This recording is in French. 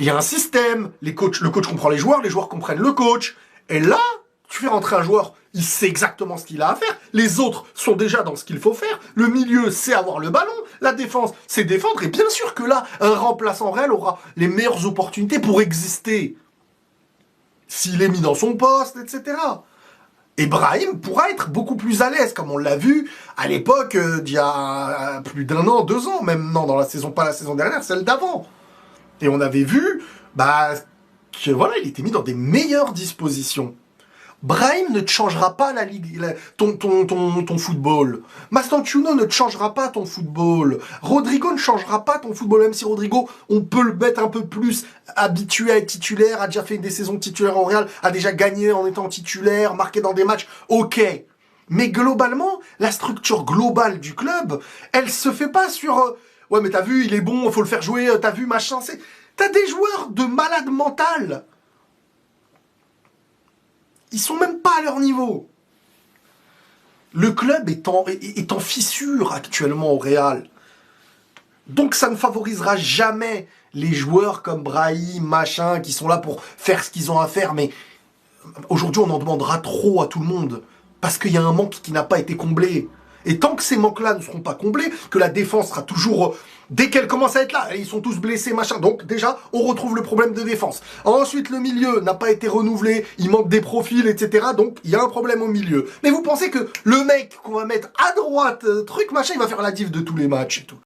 Il y a un système, le coach comprend les joueurs comprennent le coach. Et là, tu fais rentrer un joueur, il sait exactement ce qu'il a à faire. Les autres sont déjà dans ce qu'il faut faire. Le milieu sait avoir le ballon. La défense sait défendre. Et bien sûr que là, un remplaçant réel aura les meilleures opportunités pour exister. S'il est mis dans son poste, etc. Et Brahim pourra être beaucoup plus à l'aise, comme on l'a vu à l'époque d'il y a plus d'un an, 2 ans, même non, dans la saison, pas la saison dernière, celle d'avant. Et on avait vu, que voilà, il était mis dans des meilleures dispositions. Brahim ne te changera pas la ligue, ton football. Mastantuono ne te changera pas ton football. Rodrigo ne changera pas ton football, même si Rodrigo, on peut le mettre un peu plus habitué à être titulaire, a déjà fait des saisons titulaires en Real, a déjà gagné en étant titulaire, marqué dans des matchs, ok. Mais globalement, la structure globale du club, elle se fait pas sur ouais mais t'as vu, il est bon, faut le faire jouer, t'as vu, machin, t'as des joueurs de malade mental. Ils sont même pas à leur niveau. Le club est en fissure actuellement au Real. Donc ça ne favorisera jamais les joueurs comme Brahim, machin, qui sont là pour faire ce qu'ils ont à faire. Mais aujourd'hui, on en demandera trop à tout le monde. Parce qu'il y a un manque qui n'a pas été comblé. Et tant que ces manques-là ne seront pas comblés, que la défense sera toujours... Dès qu'elle commence à être là, ils sont tous blessés, machin. Donc déjà, on retrouve le problème de défense. Ensuite, le milieu n'a pas été renouvelé, il manque des profils, etc. Donc il y a un problème au milieu. Mais vous pensez que le mec qu'on va mettre à droite, truc, machin, il va faire la diff de tous les matchs et tout.